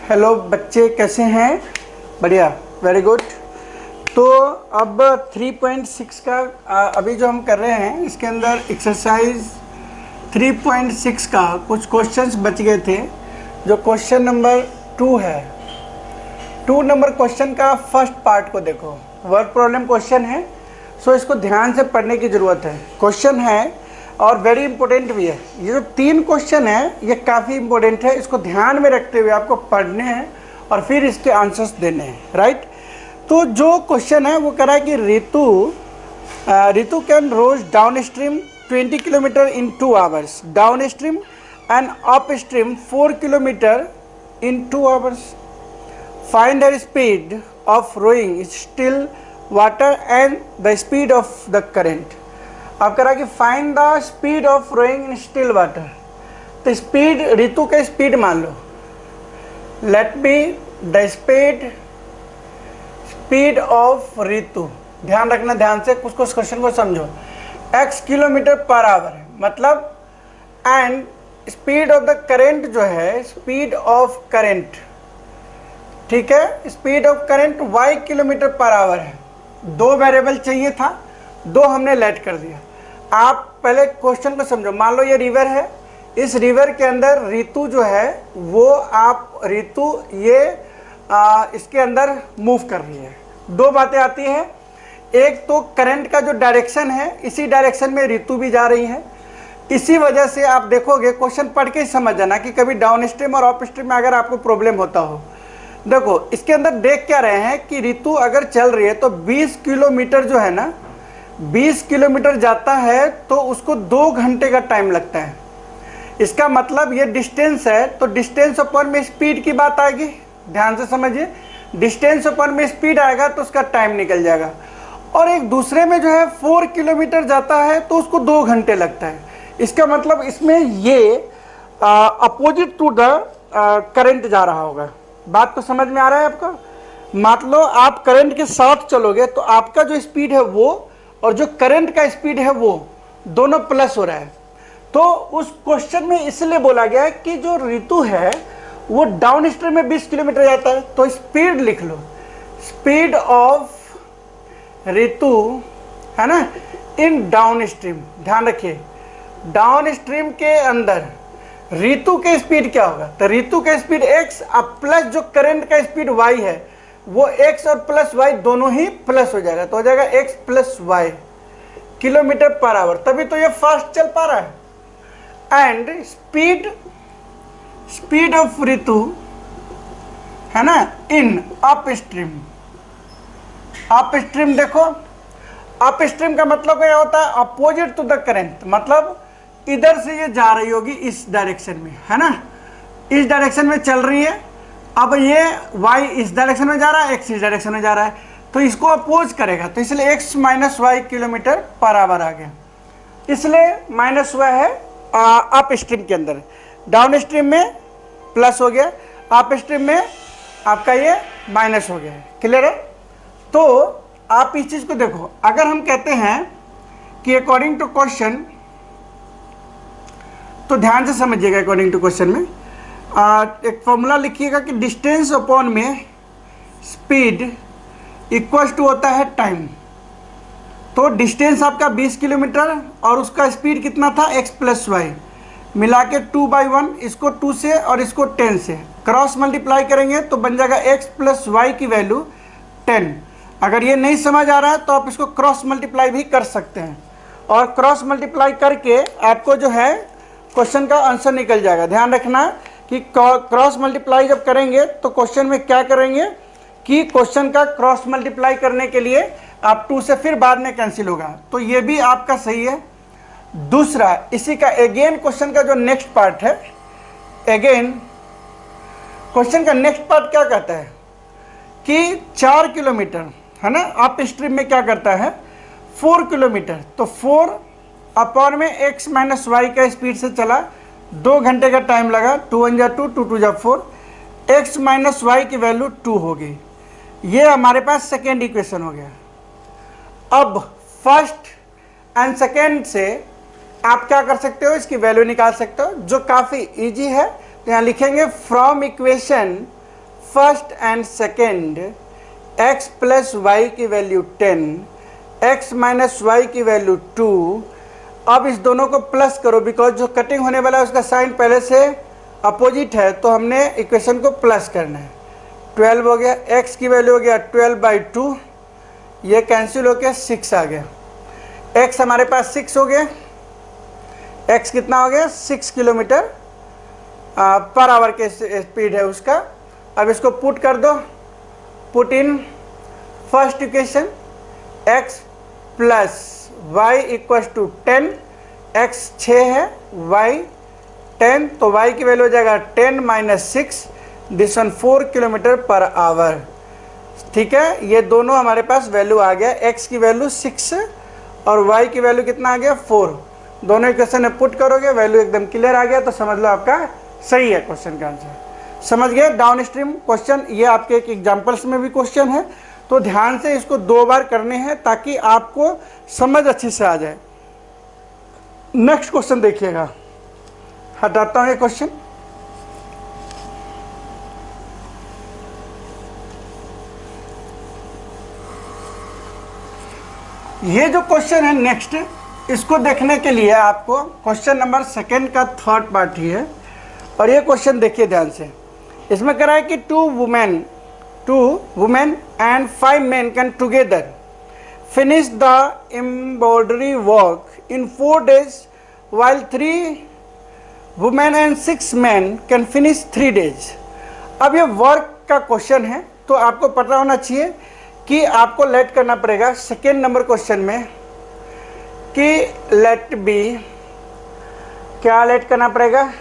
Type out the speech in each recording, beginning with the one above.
Hello बच्चे, कैसे हैं? बढ़िया, वेरी गुड। तो अब 3.6 का अभी जो हम कर रहे हैं, इसके अंदर एक्सरसाइज 3.6 का कुछ क्वेश्चंस बच गए थे। जो क्वेश्चन नंबर 2 है, 2 नंबर क्वेश्चन का फर्स्ट पार्ट को देखो। वर्ड प्रॉब्लम क्वेश्चन है, सो इसको ध्यान से पढ़ने की ज़रूरत है। क्वेश्चन है और वेरी इंपॉर्टेंट भी है। ये जो 3 क्वेश्चन है ये काफ़ी इंपॉर्टेंट है, इसको ध्यान में रखते हुए आपको पढ़ने हैं और फिर इसके आंसर्स देने हैं, राइट। तो जो क्वेश्चन है वो कह रहा है कि Ritu can rows down stream 20 kilometre in 2 hours, down stream and up stream 4 kilometre in 2 hours. Find the speed of rowing still water and the speed of the current. अब कह रहा कि find the speed of rowing in still water. तो speed, Ritu का speed मान लो, let be the speed of Ritu. ध्यान रखना, ध्यान से कुछ क्वेश्चन को समझो। x किलोमीटर पर आवर है मतलब, and speed of the current जो है, स्पीड ऑफ करेंट, ठीक है, speed of current y kilometre per our है। 2 वेरिएबल चाहिए था, 2 हमने लेट कर दिया। आप पहले क्वेश्चन को समझो। मान लो ये रिवर है, इस रिवर के अंदर रितु जो है वो रितु ये इसके अंदर मूव कर रही है। 2 बातें आती हैं, एक तो करंट का जो डायरेक्शन है, इसी डायरेक्शन में रितु भी जा रही है। इसी वजह से आप देखोगे, क्वेश्चन पढ़ के ही समझ जाना कि कभी डाउन स्ट्रीम और अप स्ट्रीम में अगर आपको प्रॉब्लम होता हो। देखो इसके अंदर देख क्या रहे हैं कि रितु अगर चल रही है तो 20 किलोमीटर जो है ना, 20 किलोमीटर जाता है तो उसको 2 घंटे का टाइम लगता है। इसका मतलब ये डिस्टेंस है, तो डिस्टेंस अपन में स्पीड की बात आएगी। ध्यान से समझिए, डिस्टेंस अपन में स्पीड आएगा तो उसका टाइम निकल जाएगा। और एक दूसरे में जो है 4 किलोमीटर जाता है तो उसको 2 घंटे लगता है। इसका मतलब इसमें ये अपोजिट टू द करंट जा रहा होगा। बात तो समझ में आ रहा है आपका? मान लो आप करंट के साथ चलोगे तो आपका जो स्पीड है वो और जो करंट का स्पीड है वो दोनों प्लस हो रहा है। तो उस क्वेश्चन में इसलिए बोला गया है कि जो रितु है वो डाउन स्ट्रीम में 20 किलोमीटर जाता है, तो स्पीड लिख लो, स्पीड ऑफ रितु, है ना, इन डाउन स्ट्रीम। ध्यान रखिए, डाउन स्ट्रीम के अंदर रितु के स्पीड क्या होगा? तो रितु का स्पीड x अब प्लस जो करंट का स्पीड y है, वो x और प्लस y दोनों ही प्लस हो जाएगा, तो हो जाएगा x plus y kilometre per our. तभी तो ये फास्ट चल पा रहा है। एंड स्पीड ऑफ रितु, है ना, in up stream. Up stream देखो, अप स्ट्रीम का मतलब क्या होता है? अपोजिट टू द करंट, मतलब इधर से ये जा रही होगी इस डायरेक्शन में, है ना, इस डायरेक्शन में चल रही है। अब ये y इस डायरेक्शन में जा रहा है, x इस डायरेक्शन में जा रहा है, तो इसको अपोज करेगा, तो इसलिए x minus Y kilometre per hour आ गया। इसलिए माइनस हुआ है अप स्ट्रीम के अंदर, डाउन स्ट्रीम में प्लस हो गया, अप स्ट्रीम में आपका ये माइनस हो गया है। क्लियर है? तो आप इस चीज़ को देखो, अगर हम कहते हैं कि अकॉर्डिंग टू क्वेश्चन, तो ध्यान से समझिएगा। अकॉर्डिंग टू क्वेश्चन में एक फॉर्मूला लिखिएगा कि डिस्टेंस अपॉन में स्पीड इक्वल्स टू होता है टाइम। तो डिस्टेंस आपका 20 किलोमीटर और उसका स्पीड कितना था? x प्लस वाई, मिला के 2/1, इसको 2 से और इसको 10 से क्रॉस मल्टीप्लाई करेंगे तो बन जाएगा x प्लस वाई की वैल्यू 10। अगर ये नहीं समझ आ रहा है तो आप इसको क्रॉस मल्टीप्लाई भी कर सकते हैं, और क्रॉस मल्टीप्लाई करके आपको जो है क्वेश्चन का आंसर निकल जाएगा। ध्यान रखना कि क्रॉस मल्टीप्लाई जब करेंगे तो क्वेश्चन में क्या करेंगे कि क्वेश्चन का क्रॉस मल्टीप्लाई करने के लिए आप 2 से फिर बाद में कैंसिल होगा, तो ये भी आपका सही है। दूसरा, इसी का अगेन क्वेश्चन का जो नेक्स्ट पार्ट है, अगेन क्वेश्चन का नेक्स्ट पार्ट क्या कहता है कि 4 किलोमीटर, है ना, अप स्ट्रीम में क्या करता है 4 किलोमीटर, तो 4 अपॉन में x माइनस वाई का स्पीड से चला, 2 घंटे का टाइम लगा, 2 1 जा 2, 2 2 जा 4, x माइनस वाई की वैल्यू 2 होगी। ये हमारे पास सेकेंड इक्वेशन हो गया। अब फर्स्ट एंड सेकेंड से आप क्या कर सकते हो, इसकी वैल्यू निकाल सकते हो, जो काफ़ी इजी है। तो यहाँ लिखेंगे from equation first and second x plus y की वैल्यू 10, x माइनस वाई की वैल्यू 2। अब इस दोनों को प्लस करो, बिकॉज जो कटिंग होने वाला है उसका साइन पहले से अपोजिट है, तो हमने इक्वेशन को प्लस करना है। 12 हो गया, x की वैल्यू हो गया 12/2, ये कैंसिल हो गया, 6 आ गया। x हमारे पास 6 हो गया, x कितना हो गया 6 किलोमीटर पर आवर के स्पीड है उसका। अब इसको पुट कर दो, put in first equation, x plus y equals to 10, x 6 है, y 10, तो y की वैल्यू हो जाएगा 10 minus 6, this one 4 kilometre per our. ठीक है, ये दोनों हमारे पास वैल्यू आ गया, x की वैल्यू 6 और y की वैल्यू कितना आ गया 4। दोनों इक्वेशन में पुट करोगे, वैल्यू एकदम क्लियर आ गया, तो समझ लो आपका सही है क्वेश्चन का आंसर। समझ गए डाउन स्ट्रीम क्वेश्चन, ये आपके एक एग्जाम्पल्स में भी क्वेश्चन है, तो ध्यान से इसको 2 बार करने हैं ताकि आपको समझ अच्छी से आ जाए। नेक्स्ट क्वेश्चन देखिएगा, हटाता हूँ ये क्वेश्चन। ये जो क्वेश्चन है नेक्स्ट, इसको देखने के लिए आपको क्वेश्चन नंबर 2 का 3rd पार्ट ही है, और ये क्वेश्चन देखिए ध्यान से। इसमें कह रहा है कि 2 women and 5 men can together finish the embroidery work in 4 days while 3 women and 6 men can finish 3 days। अब ये वर्क का क्वेश्चन है, तो आपको पता होना चाहिए कि आपको लेट करना पड़ेगा 2nd नंबर क्वेश्चन में कि लेट बी, क्या लेट करना पड़ेगा,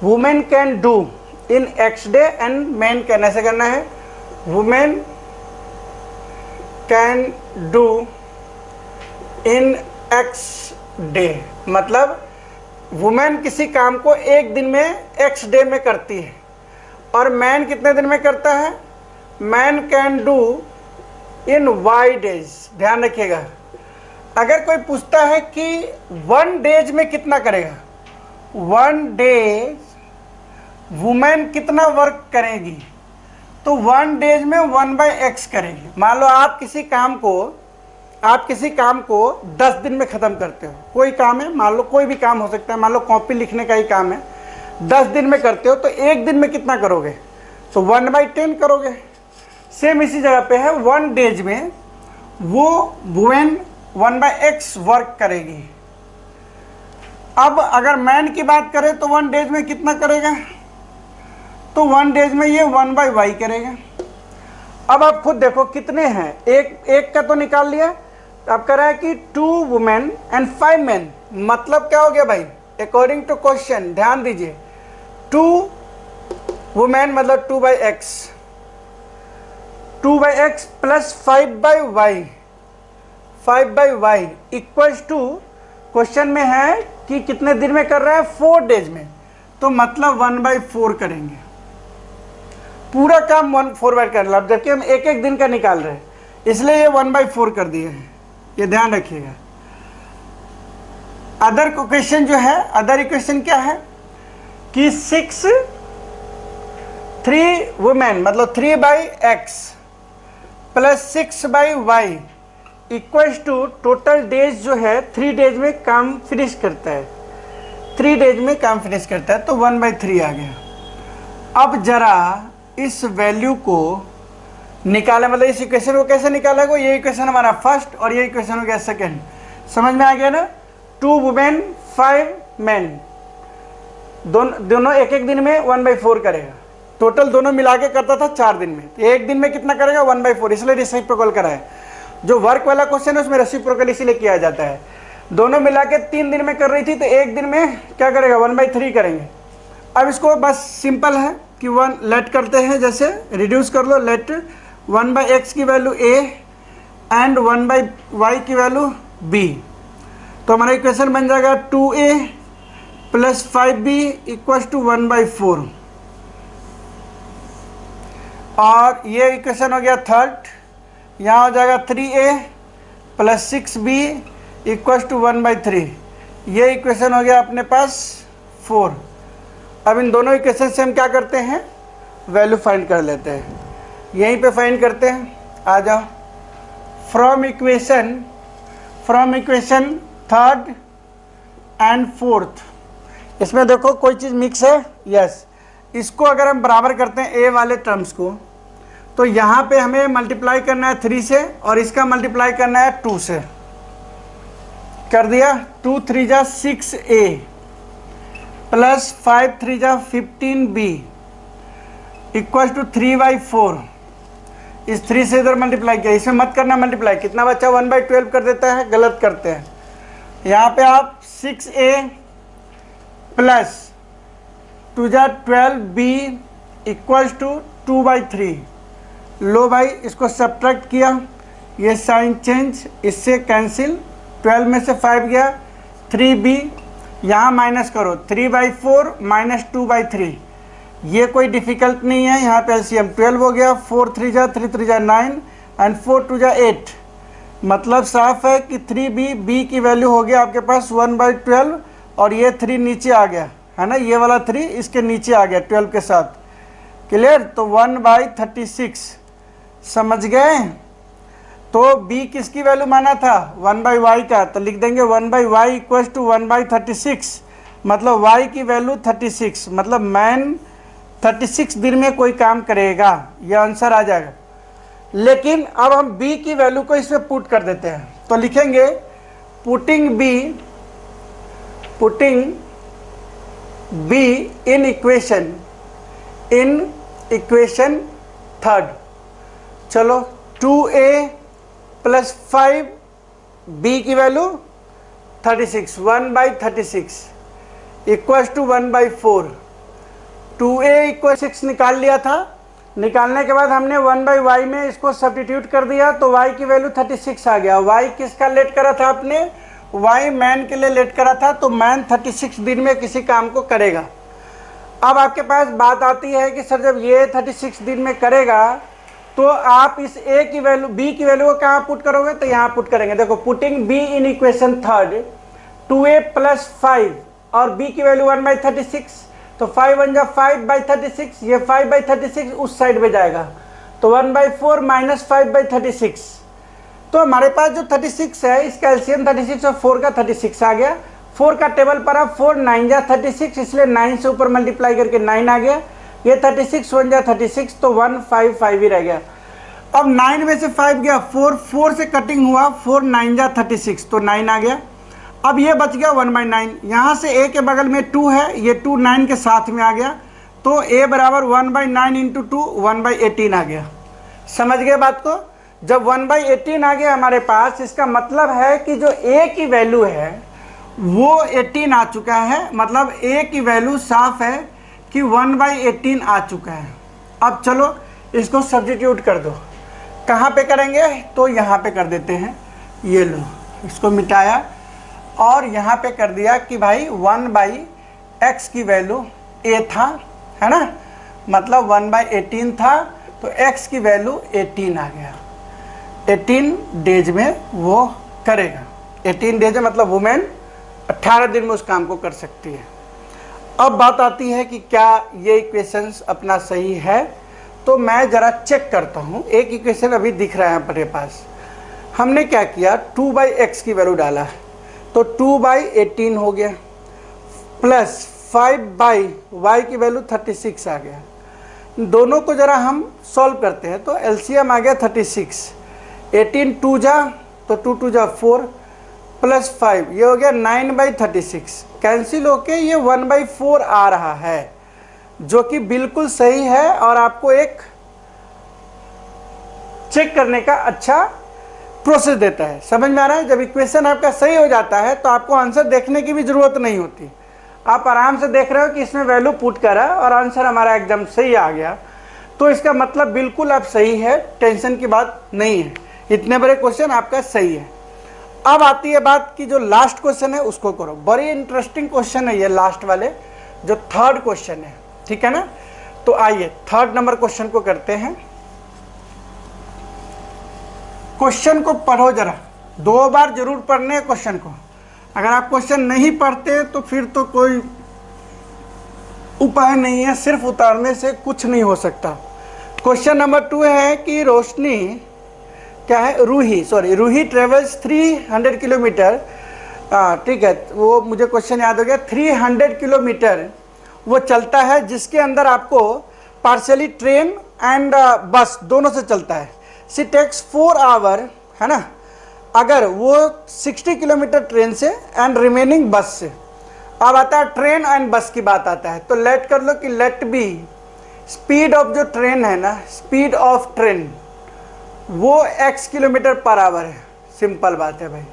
women can do in x day and man can, ऐसे करना है, women can do in x day, मतलब वुमेन किसी काम को एक दिन में x डे में करती है, और मैन कितने दिन में करता है, man can do in y days. ध्यान रखिएगा, अगर कोई पूछता है कि 1 डेज में कितना करेगा, 1 डेज वुमेन कितना वर्क करेगी, तो 1 डेज में 1/x करेगी। मान लो आप किसी काम को 10 दिन में ख़त्म करते हो, कोई काम है, मान लो कोई भी काम हो सकता है, मान लो कॉपी लिखने का ही काम है, 10 दिन में करते हो, तो एक दिन में कितना करोगे, तो 1/10 करोगे। सेम इसी जगह पे है, 1 डेज में वो वुमेन 1/x वर्क करेगी। अब अगर मैन की बात करें तो 1 डेज में कितना करेगा, तो 1 डेज में ये 1/y करेगा। अब आप खुद देखो कितने हैं, एक का तो निकाल लिया, अब कह रहा है कि 2 वुमेन एंड 5 men, मतलब क्या हो गया भाई, अकॉर्डिंग टू क्वेश्चन ध्यान दीजिए, 2 वुमेन मतलब 2/x, 2/x plus 5/y equals to, question में है कि कितने दिन में कर रहा है, 4 डेज में, तो मतलब 1/4 करेंगे। पूरा काम 1/4 कर रहा है, जबकि हम एक एक दिन का निकाल रहे हैं, इसलिए ये 1/4 कर दिए हैं, ये ध्यान रखिएगा। अदर इक्वेशन जो है, अदर इक्वेशन क्या है कि 3 वुमेन मतलब 3/x plus 6/y equals to, total days जो है 3 डेज में काम फिनिश करता है, 3 डेज में काम फिनिश करता है, तो 1/3 आ गया। अब जरा इस वैल्यू को निकालें, मतलब इस इक्वेशन को कैसे निकालेगा, ये इक्वेशन हमारा फर्स्ट और ये इक्वेशन हो गया सेकंड, समझ में आ गया ना। 2 वुमेन 5 men, दोनों एक एक दिन में 1/4 करेगा, टोटल दोनों मिला के करता था 4 दिन में, तो एक दिन में कितना करेगा 1/4, इसलिए रेसिप्रोकल करा है। जो वर्क वाला क्वेश्चन है उसमें रेसिप्रोकल इसीलिए किया जाता है, दोनों मिला के 3 दिन में कर रही थी, तो एक दिन में क्या करेगा 1/3 करेंगे। अब इसको बस सिंपल है कि 1 लेट करते हैं, जैसे रिड्यूस कर लो, लेट 1/x की वैल्यू a एंड 1/y की वैल्यू b, तो हमारा इक्वेशन बन जाएगा 2a plus 5b equals to 1/4, और ये इक्वेशन हो गया थर्ड, यहाँ हो जाएगा 3a plus 6b equals to 1/3, ये इक्वेशन हो गया अपने पास 4। अब इन दोनों इक्वेशन से हम क्या करते हैं, वैल्यू फाइंड कर लेते हैं। यहीं पे फाइंड करते हैं, आ जाओ। From equation third and fourth, इसमें देखो कोई चीज़ मिक्स है, यस। इसको अगर हम बराबर करते हैं ए वाले टर्म्स को, तो यहाँ पे हमें मल्टीप्लाई करना है 3 से और इसका मल्टीप्लाई करना है 2 से। कर दिया, 2 3 जा 6a प्लस 5 3 जा 15b इक्वल टू 3/4। इस 3 से इधर मल्टीप्लाई किया, इसमें मत करना मल्टीप्लाई, कितना बच्चा 1/12 कर देता है, गलत करते हैं। यहाँ पे आप 6a प्लस 2 जा 12b इक्वल टू 2/3। लो भाई, इसको सब्ट्रैक्ट किया, ये साइन चेंज, इससे कैंसिल, 12 में से 5 गया, 3b यहाँ माइनस करो, 3/4 माइनस 2/3। ये कोई डिफ़िकल्ट नहीं है, यहाँ पे एलसीएम 12 हो गया, 4 3 जा 3 3 जा 9 एंड 4 2 जा 8। मतलब साफ है कि 3b की वैल्यू हो गया आपके पास 1/12 और ये 3 नीचे आ गया है ना, ये वाला 3 इसके नीचे आ गया 12 के साथ। क्लियर? तो 1/36 समझ गए। तो b किसकी वैल्यू माना था, 1/y का, तो लिख देंगे 1/y इक्वल टू 1/36, मतलब y की वैल्यू 36, मतलब मैन 36 दिन में कोई काम करेगा, यह आंसर आ जाएगा। लेकिन अब हम b की वैल्यू को इसमें पुट कर देते हैं, तो लिखेंगे putting b in equation third. चलो 2a प्लस 5b की value 36, 1/36 equal to 1/4। 2a equal 6 निकाल लिया था, निकालने के बाद हमने 1/y में इसको सब्स्टिट्यूट कर दिया, तो y की वैल्यू 36 आ गया। y किसका लेट करा था आपने, y मैन के लिए लेट करा था, तो मैन 36 दिन में किसी काम को करेगा। अब आपके पास बात आती है कि सर जब ये 36 दिन में करेगा तो आप इस a की वैल्यू b की वैल्यू को कहाँ पुट करोगे, तो यहाँ पुट करेंगे। देखो putting b in equation third, 2a plus 5 और b की वैल्यू 1/36, तो 5 1 जा 5/36, ये 5/36 उस साइड में जाएगा, तो 1/4 माइनस 5/36। तो हमारे पास जो 36 है इसका एलसीएम 36 और 4 का 36 आ गया। 4 का टेबल पर अब 4 9 जा 36, इसलिए 9 से ऊपर मल्टीप्लाई करके 9 आ गया। ये 36 1 जा 36, तो 155 ही रह गया। अब 9 में से 5 गया, 4 से कटिंग हुआ, 4 9 जा 36, तो 9 आ गया। अब ये बच गया 1/9, यहाँ से a के बगल में 2 है, ये 2 9 के साथ में आ गया, तो a बराबर 1/9 इंटू 2 1/18 आ गया। समझ गए बात को? जब 1/18 आ गया हमारे पास, इसका मतलब है कि जो a की वैल्यू है वो 18 आ चुका है, मतलब a की वैल्यू साफ है कि 1/18 आ चुका है। अब चलो इसको सब्स्टिट्यूट कर दो, कहाँ पे करेंगे, तो यहाँ पे कर देते हैं। ये लो, इसको मिटाया और यहाँ पे कर दिया कि भाई 1/x की वैल्यू a था, है ना, मतलब 1/18 था, तो x की वैल्यू 18 आ गया। 18 डेज में वो करेगा, 18 डेज में मतलब वुमेन 18 दिन में उस काम को कर सकती है। अब बात आती है कि क्या ये इक्वेशंस अपना सही है, तो मैं ज़रा चेक करता हूँ। एक इक्वेशन अभी दिख रहा है अपने पास, हमने क्या किया, 2/x की वैल्यू डाला, तो 2/18 हो गया, प्लस 5/y की वैल्यू 36 आ गया। दोनों को ज़रा हम सॉल्व करते हैं, तो एलसीएम आ गया 36, 18 2 जा तो 2 2 जा 4 प्लस 5, ये हो गया 9/36, कैंसिल होके ये 1/4 आ रहा है, जो कि बिल्कुल सही है और आपको एक चेक करने का अच्छा प्रोसेस देता है। समझ में आ रहा है? जब इक्वेशन आपका सही हो जाता है तो आपको आंसर देखने की भी ज़रूरत नहीं होती, आप आराम से देख रहे हो कि इसमें वैल्यू पुट करा और आंसर हमारा एकदम सही आ गया, तो इसका मतलब बिल्कुल आप सही है, टेंशन की बात नहीं है, इतने बड़े क्वेश्चन आपका सही है। अब आती है बात कि जो लास्ट क्वेश्चन है उसको करो, बड़ी इंटरेस्टिंग क्वेश्चन है ये लास्ट वाले, जो थर्ड क्वेश्चन है, ठीक है ना। तो आइए थर्ड नंबर क्वेश्चन को करते हैं। क्वेश्चन को पढ़ो जरा, 2 बार जरूर पढ़ने हैं क्वेश्चन को। अगर आप क्वेश्चन नहीं पढ़ते तो फिर तो कोई उपाय नहीं है, सिर्फ उतारने से कुछ नहीं हो सकता। क्वेश्चन नंबर 2 है कि रोशनी क्या है, रूही ट्रेवल्स 300 किलोमीटर, ठीक है, वो मुझे क्वेश्चन याद हो गया, 300 किलोमीटर वो चलता है, जिसके अंदर आपको पार्शियली ट्रेन एंड बस दोनों से चलता है। सी टेक्स 4 आवर, है ना, अगर वो 60 किलोमीटर ट्रेन से एंड रिमेनिंग बस से। अब आता है ट्रेन एंड बस की बात आता है, तो लेट कर लो कि लेट बी स्पीड ऑफ जो ट्रेन है ना, स्पीड ऑफ ट्रेन वो x किलोमीटर पर आवर है, सिंपल बात है भाई।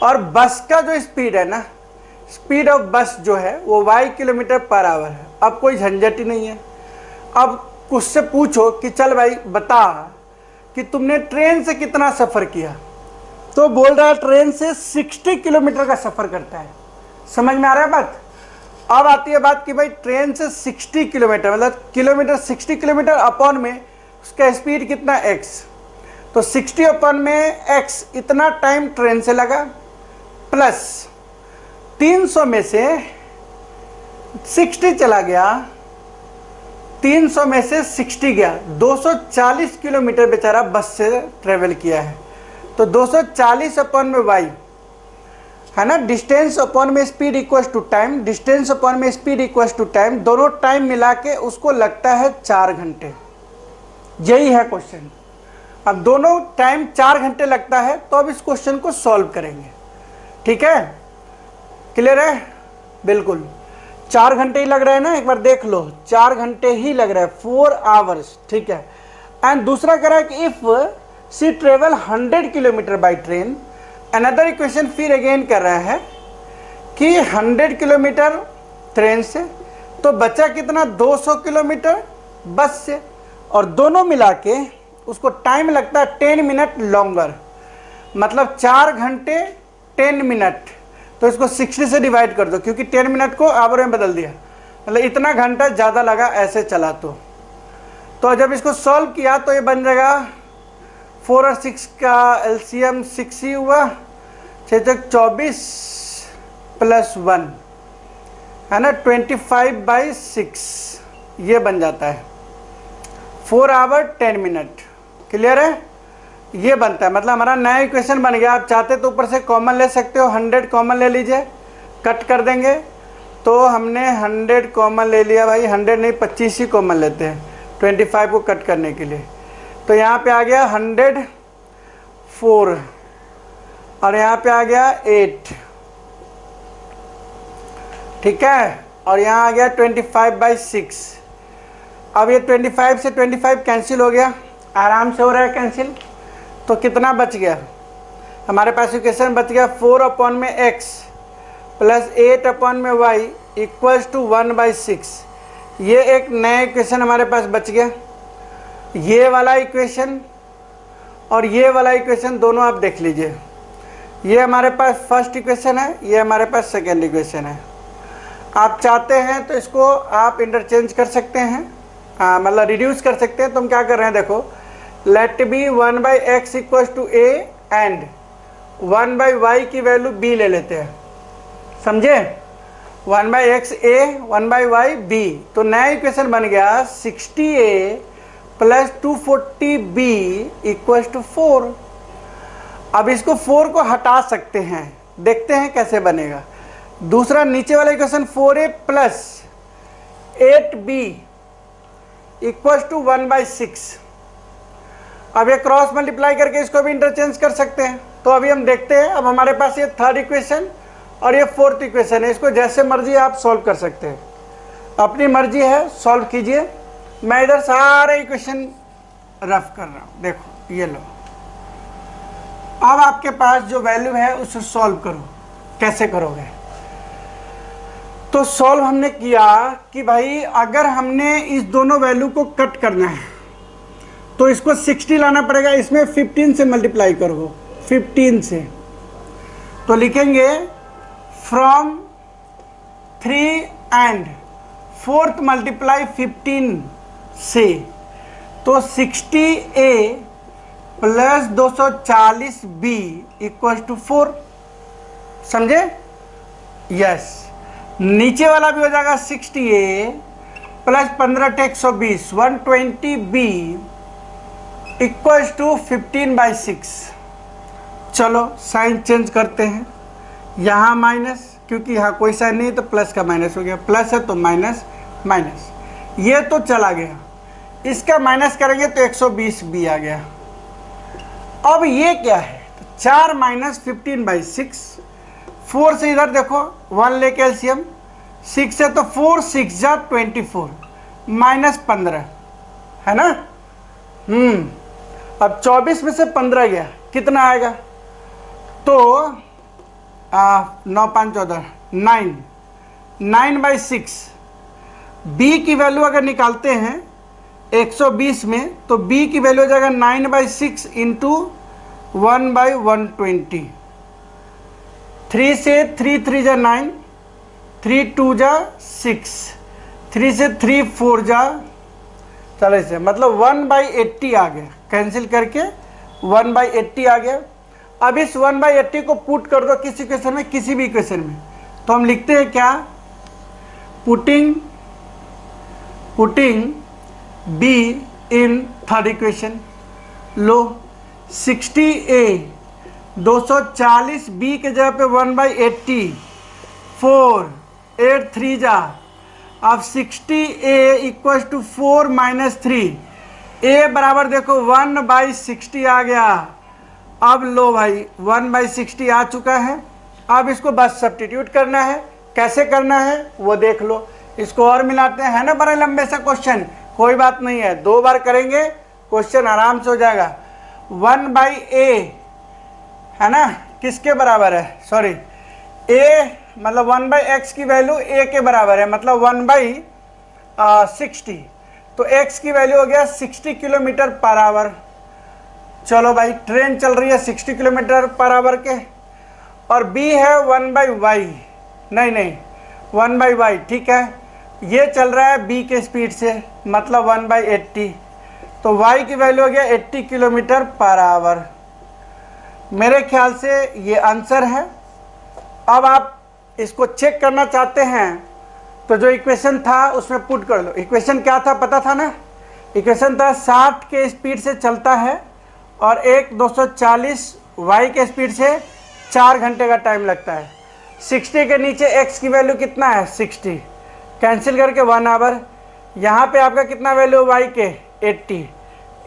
और बस का जो स्पीड है ना, स्पीड ऑफ बस जो है वो y किलोमीटर पर आवर है। अब कोई झंझट ही नहीं है। अब उससे पूछो कि चल भाई बता कि तुमने ट्रेन से कितना सफ़र किया, तो बोल रहा है ट्रेन से 60 किलोमीटर का सफ़र करता है। समझ में आ रहा है बात? अब आती है बात कि भाई ट्रेन से 60 किलोमीटर मतलब किलोमीटर, 60 किलोमीटर अपॉन में उसका स्पीड कितना x, तो 60 अपॉन में x इतना टाइम ट्रेन से लगा, प्लस 300 में से 60 चला गया, 300 में से 60 गया, 240 किलोमीटर बेचारा बस से ट्रेवल किया है। तो 240 अपॉन में y है ना, डिस्टेंस अपॉन में speed equals to time, distance upon में स्पीड इक्वल्स टू टाइम, दोनों टाइम मिला के उसको लगता है 4 घंटे। यही है क्वेश्चन। अब दोनों टाइम 4 घंटे लगता है, तो अब इस क्वेश्चन को सॉल्व करेंगे। ठीक है, क्लियर है? बिल्कुल 4 घंटे ही लग रहा है ना, एक बार देख लो, 4 घंटे ही लग रहा है, 4 आवर्स। ठीक है, एंड दूसरा कह रहा है कि if she travel 100 kilometre by train, another equation फिर अगेन कर रहा है कि 100 किलोमीटर ट्रेन से, तो बचा कितना, 200 किलोमीटर बस से, और दोनों मिला के उसको टाइम लगता है 10 मिनट लॉन्गर, मतलब 4 घंटे 10 मिनट। तो इसको 60 से डिवाइड कर दो, क्योंकि 10 मिनट को आवर में बदल दिया, मतलब इतना घंटा ज़्यादा लगा ऐसे चला। तो जब इसको सॉल्व किया तो ये बन जाएगा 4 और 6 का एलसीएम 6 ही हुआ, 6 तक 24 प्लस 1 है ना, 25/6 ये बन जाता है, 4 आवर 10 मिनट। क्लियर है? ये बनता है, मतलब हमारा नया इक्वेशन बन गया। आप चाहते तो ऊपर से कॉमन ले सकते हो, 100 कॉमन ले लीजिए, कट कर देंगे। तो हमने 100 कॉमन ले लिया भाई, 100 नहीं 25 ही कॉमन लेते हैं 25 को कट करने के लिए। तो यहाँ पे आ गया 104 और यहाँ पे आ गया 8, ठीक है, और यहाँ आ गया 25/6। अब ये 25 से 25 कैंसिल हो गया, आराम से हो रहा है कैंसिल। तो कितना बच गया हमारे पास, इक्वेशन बच गया 4 अपॉन में x प्लस 8 अपॉन में y इक्वल्स टू 1/6। ये एक नया इक्वेशन हमारे पास बच गया। ये वाला इक्वेशन और ये वाला इक्वेशन दोनों आप देख लीजिए, ये हमारे पास फर्स्ट इक्वेशन है, ये हमारे पास सेकेंड इक्वेशन है। आप चाहते हैं तो इसको आप इंटरचेंज कर सकते हैं, मतलब रिड्यूस कर सकते हैं। तो हम क्या कर रहे हैं, देखो, let be 1/x equals to a and 1/y की वैल्यू b ले लेते हैं, समझे, 1/x a 1/y b। तो नया इक्वेशन बन गया 60a plus 240b equals to 4। अब इसको 4 को हटा सकते हैं, देखते हैं कैसे बनेगा। दूसरा नीचे वाला equation 4a plus 8b equals to 1/6। अब ये क्रॉस मल्टीप्लाई करके इसको भी इंटरचेंज कर सकते हैं। तो अभी हम देखते हैं, अब हमारे पास ये थर्ड इक्वेशन और ये फोर्थ इक्वेशन है, इसको जैसे मर्जी आप सॉल्व कर सकते हैं, अपनी मर्जी है, सॉल्व कीजिए। मैं इधर सारे इक्वेशन रफ कर रहा हूँ, देखो ये लो। अब आपके पास जो वैल्यू है उसे सॉल्व करो। कैसे करोगे? तो सॉल्व हमने किया कि भाई अगर हमने इस दोनों वैल्यू को कट करना है तो इसको 60 लाना पड़ेगा, इसमें 15 से मल्टीप्लाई करो, 15 से। तो लिखेंगे फ्रॉम 3 एंड 4th मल्टीप्लाई 15 से, तो 60a plus 240b equal to 4। समझे? यस। नीचे वाला भी हो जाएगा 60A plus 15 × 120 120B equals to 15/6। चलो साइन चेंज करते हैं, यहाँ माइनस, क्योंकि यहाँ कोई साइन नहीं है तो प्लस का माइनस हो गया, प्लस है तो माइनस माइनस, ये तो चला गया, इसका माइनस करेंगे तो 120B आ गया। अब ये क्या है, तो 4 - 15/6, 4 से इधर देखो 1 लेके एलसीएम, 6 है तो 4 × 6 = 24 -15 है ना। अब 24 में से 15 गया, कितना आएगा, तो 9 × 5 = 14, 9/6। b की वैल्यू अगर निकालते हैं 120 में, तो b की वैल्यू हो जाएगा 9/6 × 1/120। 3 से 3 3 = 9, 3 2 = 6, 3 से 3 4 = 40, मतलब 1/80 आ गया, कैंसिल करके 1/80 आ गया। अब इस 1/80 को पुट कर दो किसी इक्वेशन में, किसी भी इक्वेशन में, तो हम लिखते हैं क्या, putting b in third equation. Low 60A 240 b के जगह पे 1/80, 4 8 3 जा, अब 60A = 4 - 3, a बराबर देखो 1/60 आ गया। अब लो भाई 1/60 आ चुका है, अब इसको बस सब्स्टिट्यूट करना है, कैसे करना है वो देख लो, इसको और मिलाते हैं, है ना बड़े लंबे सा क्वेश्चन, कोई बात नहीं है, 2 बार करेंगे क्वेश्चन आराम से हो जाएगा। 1/a है ना, किसके बराबर है, सॉरी a मतलब 1/x की वैल्यू a के बराबर है, मतलब 1/60, तो x की वैल्यू हो गया 60 km/h। चलो भाई ट्रेन चल रही है 60 km/h के, और b है 1/y, नहीं 1/y, ठीक है, ये चल रहा है b के स्पीड से, मतलब 1/80, तो y की वैल्यू हो गया 80 km/h। मेरे ख्याल से ये आंसर है। अब आप इसको चेक करना चाहते हैं तो जो इक्वेशन था उसमें पुट कर लो। इक्वेशन क्या था पता था ना, इक्वेशन था 60 के स्पीड से चलता है और एक 240 y के स्पीड से 4 घंटे का टाइम लगता है। 60 के नीचे x की वैल्यू कितना है 60, कैंसिल करके 1 आवर, यहाँ पे आपका कितना वैल्यू y के 80,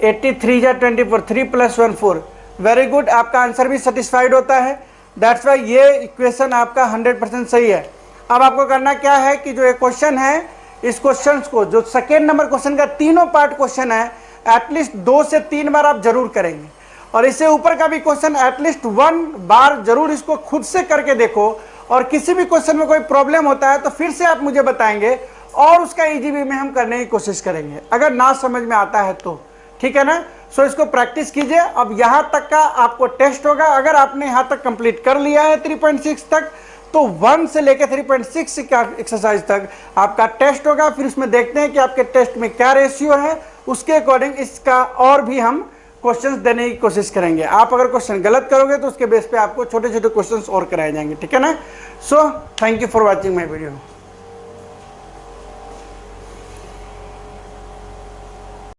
83 × 24, 3 + 1 4। वेरी गुड, आपका आंसर भी सेटिस्फाइड होता है, दैट्स वाई ये इक्वेशन आपका 100% सही है। अब आपको करना क्या है कि जो ये क्वेश्चन है, इस क्वेश्चन को, जो सेकेंड नंबर क्वेश्चन का तीनों पार्ट क्वेश्चन है, एटलीस्ट 2 से 3 बार आप जरूर करेंगे, और इससे ऊपर का भी क्वेश्चन एटलीस्ट 1 बार जरूर इसको खुद से करके देखो, और किसी भी क्वेश्चन में कोई प्रॉब्लम होता है तो फिर से आप मुझे बताएंगे और उसका इजी वे में हम करने की कोशिश करेंगे, अगर ना समझ में आता है तो, ठीक है ना। सो इसको प्रैक्टिस कीजिए। अब यहाँ तक का आपको टेस्ट होगा, अगर आपने यहाँ तक कंप्लीट कर लिया है 3.6 तक, तो 1 से लेकर 3.6 का एक्सरसाइज तक आपका टेस्ट होगा। फिर उसमें देखते हैं कि आपके टेस्ट में क्या रेशियो है, उसके अकॉर्डिंग इसका और भी हम क्वेश्चंस देने की कोशिश करेंगे। आप अगर क्वेश्चन गलत करोगे तो उसके बेस पे आपको छोटे छोटे क्वेश्चंस और कराए जाएंगे, ठीक है ना। So thank you for watching my video.